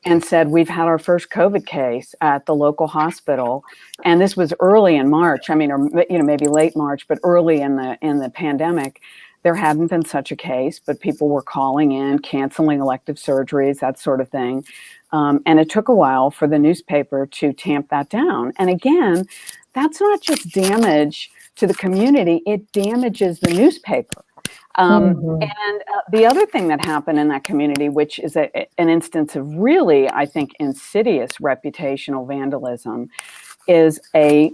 and said, we've had our first COVID case at the local hospital. And this was early in March, or maybe late March, but early in the pandemic. There hadn't been such a case, but people were calling in, canceling elective surgeries, that sort of thing. And it took a while for the newspaper to tamp that down. And again, that's not just damage to the community, it damages the newspaper. And the other thing that happened in that community, which is an instance of really, I think, insidious reputational vandalism, is a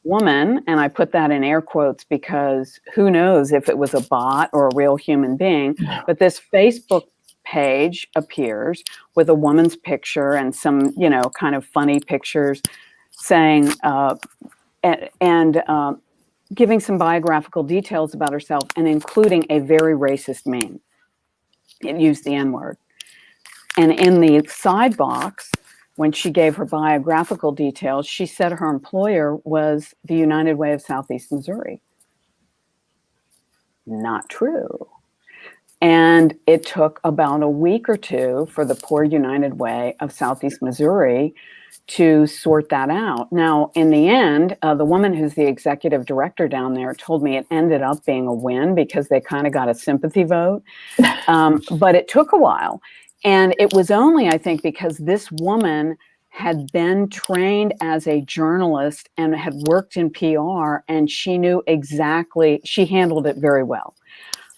woman, and I put that in air quotes because who knows if it was a bot or a real human being, but this Facebook page appears with a woman's picture and some, kind of funny pictures saying, giving some biographical details about herself and including a very racist meme. It used the N-word. And in the side box, when she gave her biographical details, she said her employer was the United Way of Southeast Missouri. Not true. And it took about a week or two for the poor United Way of Southeast Missouri to sort that out. Now, in the end, the woman who's the executive director down there told me it ended up being a win because they kind of got a sympathy vote. But it took a while. And it was only, I think, because this woman had been trained as a journalist and had worked in PR, and she knew exactly, she handled it very well.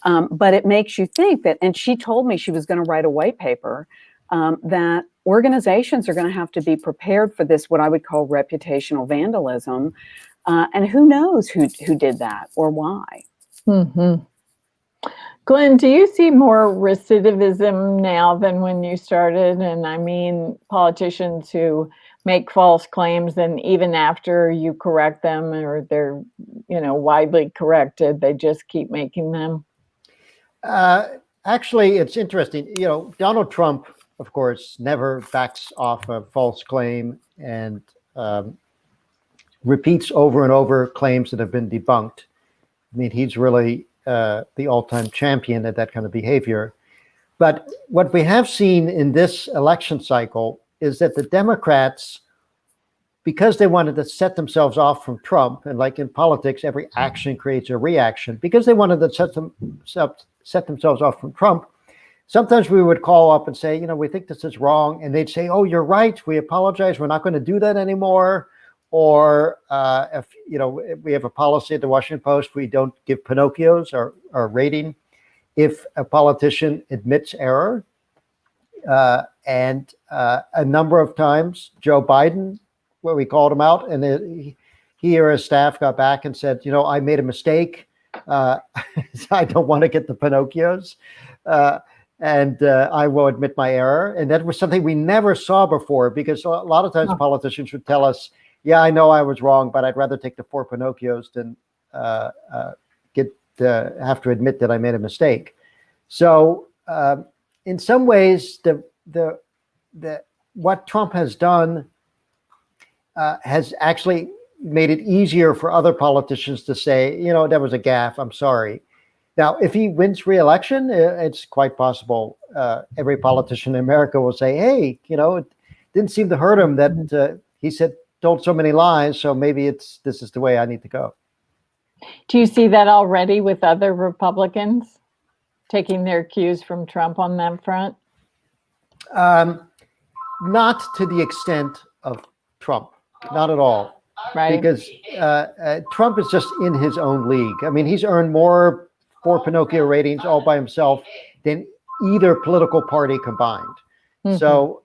But it makes you think that, and she told me she was going to write a white paper, that organizations are going to have to be prepared for this, what I would call reputational vandalism. And who knows who did that or why. Glenn, do you see more recidivism now than when you started? And I mean, politicians who make false claims and even after you correct them or they're, widely corrected, they just keep making them? Actually, it's interesting. Donald Trump, of course, never backs off a false claim and repeats over and over claims that have been debunked. I mean, he's really the all-time champion at that kind of behavior. But what we have seen in this election cycle is that the Democrats, because they wanted to set themselves off from Trump, and like in politics, every action creates a reaction, because they wanted to set themselves off from Trump, sometimes we would call up and say, we think this is wrong. And they'd say, oh, you're right. We apologize. We're not going to do that anymore. Or if we have a policy at the Washington Post, we don't give Pinocchios or rating if a politician admits error. And a number of times, Joe Biden, where we called him out, and he or his staff got back and said, I made a mistake. I don't want to get the Pinocchios. And I will admit my error. And that was something we never saw before, because a lot of times politicians would tell us, yeah, I know I was wrong, but I'd rather take the 4 Pinocchios than have to admit that I made a mistake. So in some ways, what Trump has done has actually made it easier for other politicians to say, that was a gaffe, I'm sorry. Now, if he wins re-election, it's quite possible every politician in America will say, hey, it didn't seem to hurt him that he told so many lies, so maybe this is the way I need to go. Do you see that already with other Republicans taking their cues from Trump on that front? Not to the extent of Trump, not at all. Right. Because Trump is just in his own league. I mean, he's earned more 4 Pinocchio ratings all by himself than either political party combined. Mm-hmm. So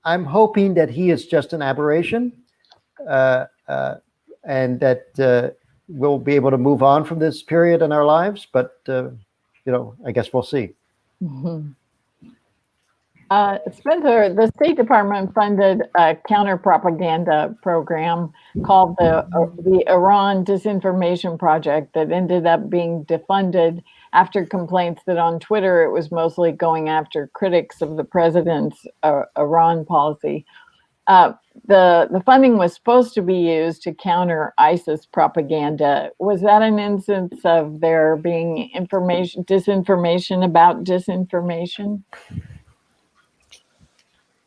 I'm hoping that he is just an aberration, and that we'll be able to move on from this period in our lives. But I guess we'll see. Mm-hmm. Spencer, the State Department funded a counter-propaganda program called the Iran Disinformation Project that ended up being defunded after complaints that on Twitter it was mostly going after critics of the president's Iran policy. The funding was supposed to be used to counter ISIS propaganda. Was that an instance of there being disinformation about disinformation?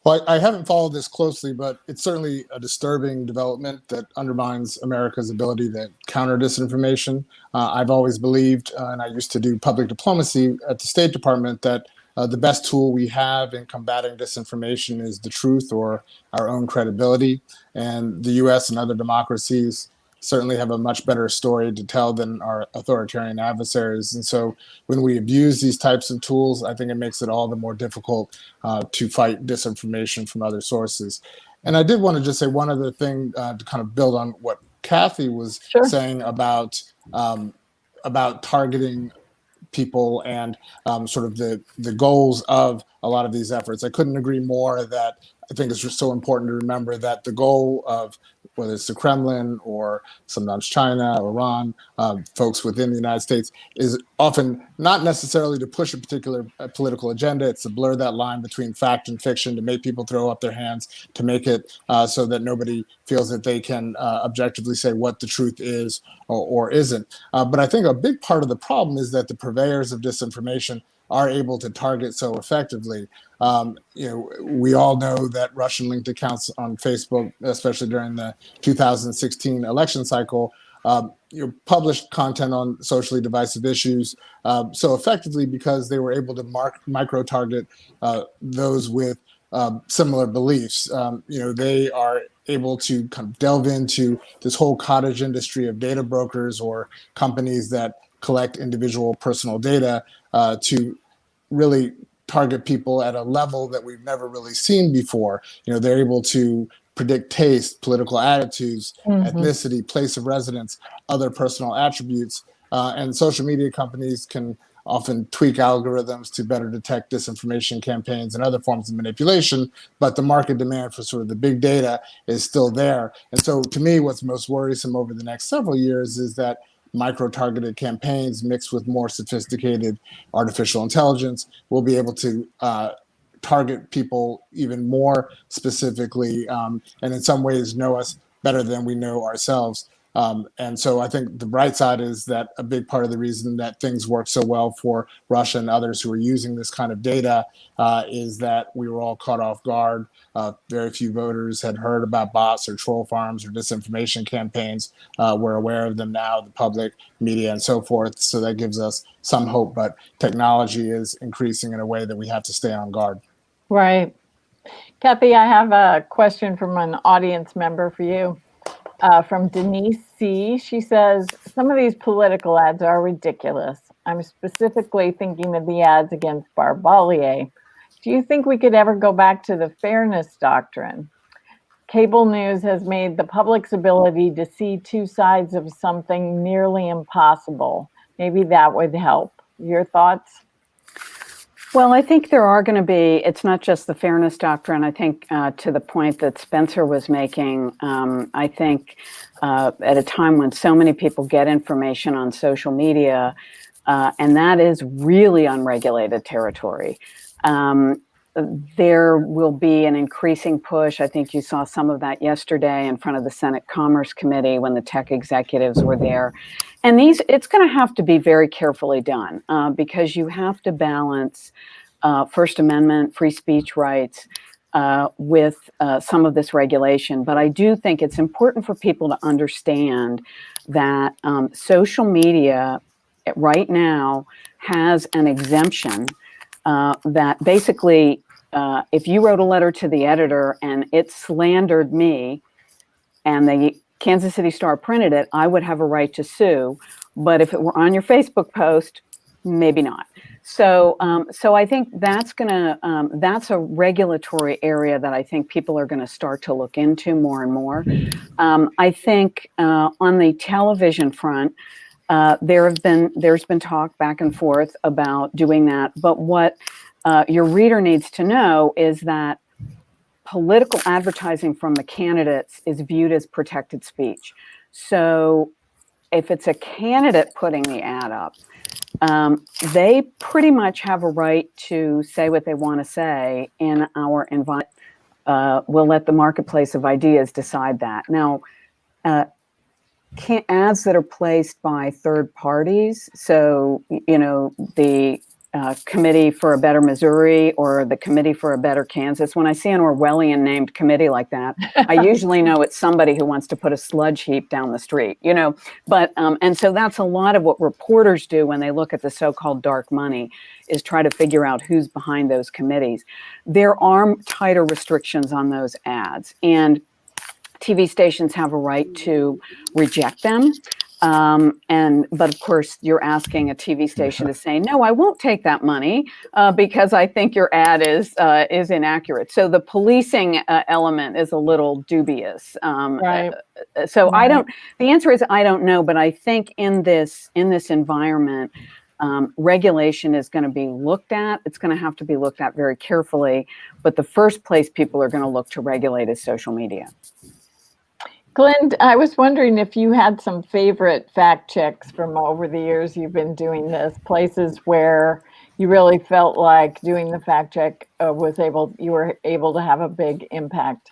Well, I haven't followed this closely, but it's certainly a disturbing development that undermines America's ability to counter disinformation. I've always believed, and I used to do public diplomacy at the State Department, that the best tool we have in combating disinformation is the truth or our own credibility. And the US and other democracies certainly have a much better story to tell than our authoritarian adversaries. And so when we abuse these types of tools, I think it makes it all the more difficult to fight disinformation from other sources. And I did want to just say one other thing to kind of build on what Kathy was saying about targeting people and sort of the goals of a lot of these efforts. I couldn't agree more that I think it's just so important to remember that the goal of whether it's the Kremlin or sometimes China or Iran, folks within the United States, is often not necessarily to push a particular political agenda. It's to blur that line between fact and fiction, to make people throw up their hands, to make it so that nobody feels that they can objectively say what the truth is or isn't. But I think a big part of the problem is that the purveyors of disinformation are able to target so effectively. We all know that Russian linked accounts on Facebook, especially during the 2016 election cycle, published content on socially divisive issues so effectively because they were able to micro-target those with similar beliefs. They are able to kind of delve into this whole cottage industry of data brokers or companies that collect individual personal data to really target people at a level that we've never really seen before. They're able to predict taste, political attitudes, ethnicity, place of residence, other personal attributes. And social media companies can often tweak algorithms to better detect disinformation campaigns and other forms of manipulation, but the market demand for sort of the big data is still there. And so to me, what's most worrisome over the next several years is that micro-targeted campaigns mixed with more sophisticated artificial intelligence will be able to target people even more specifically and in some ways know us better than we know ourselves. And so I think the bright side is that a big part of the reason that things work so well for Russia and others who are using this kind of data is that we were all caught off guard. Very few voters had heard about bots or troll farms or disinformation campaigns. We're aware of them now, the public, media, and so forth. So that gives us some hope, but technology is increasing in a way that we have to stay on guard. Right. Kathy, I have a question from an audience member for you. From Denise C. She says, some of these political ads are ridiculous. I'm specifically thinking of the ads against Barbalier. Do you think we could ever go back to the fairness doctrine? Cable news has made the public's ability to see two sides of something nearly impossible. Maybe that would help. Your thoughts? Well, I think there are going to be, it's not just the fairness doctrine. I think to the point that Spencer was making, I think at a time when so many people get information on social media, and that is really unregulated territory, there will be an increasing push. I think you saw some of that yesterday in front of the Senate Commerce Committee when the tech executives were there. And it's going to have to be very carefully done because you have to balance First Amendment, free speech rights with some of this regulation. But I do think it's important for people to understand that social media right now has an exemption that basically, if you wrote a letter to the editor and it slandered me and the Kansas City Star printed it, I would have a right to sue. But if it were on your Facebook post, maybe not. So I think that's that's a regulatory area that I think people are going to start to look into more and more. I think on the television front, there's been talk back and forth about doing that. But what your reader needs to know is that political advertising from the candidates is viewed as protected speech. So if it's a candidate putting the ad up, they pretty much have a right to say what they want to say in our environment. We'll let the marketplace of ideas decide that. Now, ads that are placed by third parties, so, the Committee for a Better Missouri or the Committee for a Better Kansas, when I see an Orwellian named committee like that, I usually know it's somebody who wants to put a sludge heap down the street, but and so that's a lot of what reporters do when they look at the so-called dark money, is try to figure out who's behind those committees. There are tighter restrictions on those ads, and TV stations have a right to reject them. But of course, you're asking a TV station to say, no, I won't take that money because I think your ad is inaccurate. So the policing element is a little dubious. Right. So the answer is I don't know, but I think in this environment, regulation is going to be looked at. It's going to have to be looked at very carefully. But the first place people are going to look to regulate is social media. Glenn, I was wondering if you had some favorite fact checks from over the years you've been doing this, places where you really felt like doing the fact check you were able to have a big impact.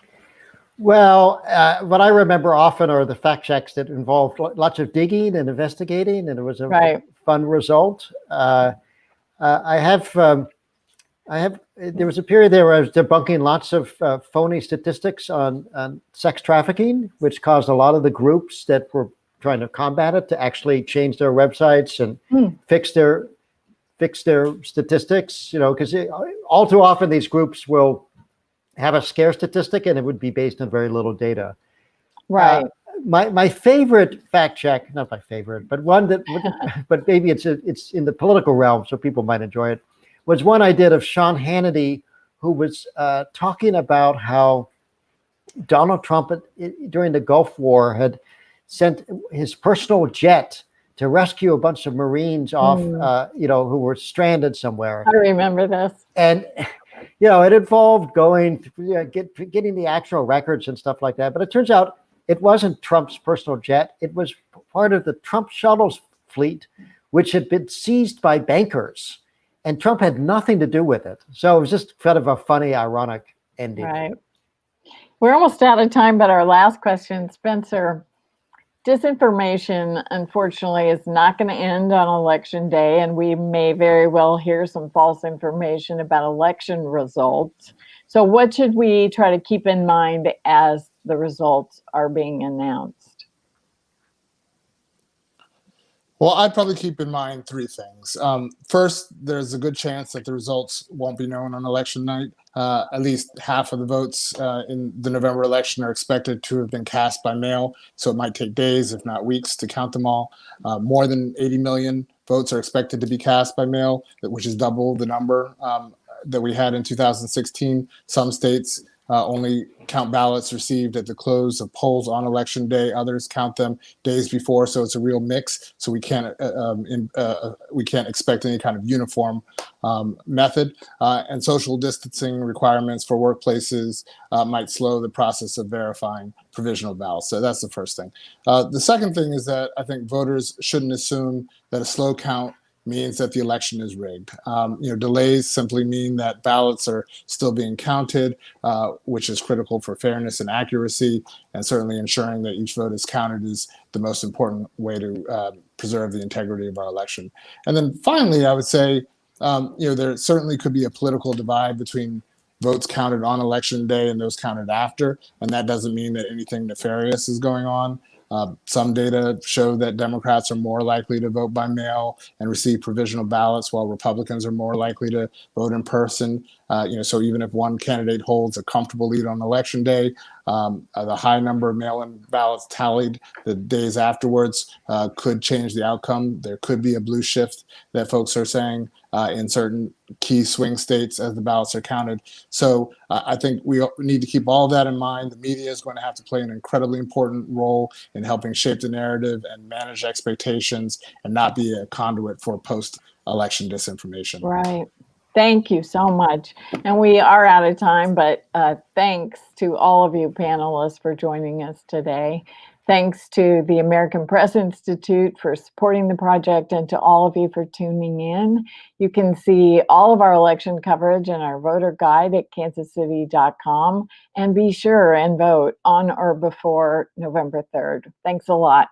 Well, what I remember often are the fact checks that involved lots of digging and investigating, and it was a fun result. There was a period there where I was debunking lots of phony statistics on sex trafficking, which caused a lot of the groups that were trying to combat it to actually change their websites and fix their statistics, because all too often these groups will have a scare statistic and it would be based on very little data. Right. My favorite fact check, not my favorite, but one that, but maybe it's in the political realm, so people might enjoy it, was one I did of Sean Hannity, who was talking about how Donald Trump during the Gulf War had sent his personal jet to rescue a bunch of Marines off, who were stranded somewhere. I remember this. And, it involved getting the actual records and stuff like that. But it turns out it wasn't Trump's personal jet. It was part of the Trump shuttles fleet, which had been seized by bankers. And Trump had nothing to do with it. So it was just kind of a funny, ironic ending. Right. We're almost out of time, but our last question, Spencer, Disinformation, unfortunately, is not going to end on election day, and we may very well hear some false information about election results. So what should we try to keep in mind as the results are being announced? Well, I'd probably keep in mind three things. First, there's a good chance that the results won't be known on election night. At least half of the votes in the November election are expected to have been cast by mail, so it might take days, if not weeks, to count them all. More than 80 million votes are expected to be cast by mail, which is double the number that we had in 2016. Some states only count ballots received at the close of polls on election day. Others count them days before, so it's a real mix. So we can't expect any kind of uniform method. And social distancing requirements for workplaces might slow the process of verifying provisional ballots. So that's the first thing. The second thing is that I think voters shouldn't assume that a slow count means that the election is rigged. Delays simply mean that ballots are still being counted, which is critical for fairness and accuracy, and certainly ensuring that each vote is counted is the most important way to preserve the integrity of our election. And then finally, I would say, there certainly could be a political divide between votes counted on election day and those counted after, and that doesn't mean that anything nefarious is going on. Some data show that Democrats are more likely to vote by mail and receive provisional ballots, while Republicans are more likely to vote in person. So even if one candidate holds a comfortable lead on election day, the high number of mail-in ballots tallied the days afterwards could change the outcome. There could be a blue shift that folks are saying in certain key swing states as the ballots are counted. So I think we need to keep all of that in mind. The media is going to have to play an incredibly important role in helping shape the narrative and manage expectations and not be a conduit for post-election disinformation. Right. Thank you so much. And we are out of time, but thanks to all of you panelists for joining us today. Thanks to the American Press Institute for supporting the project, and to all of you for tuning in. You can see all of our election coverage in our voter guide at kansascity.com, and be sure and vote on or before November 3rd. Thanks a lot.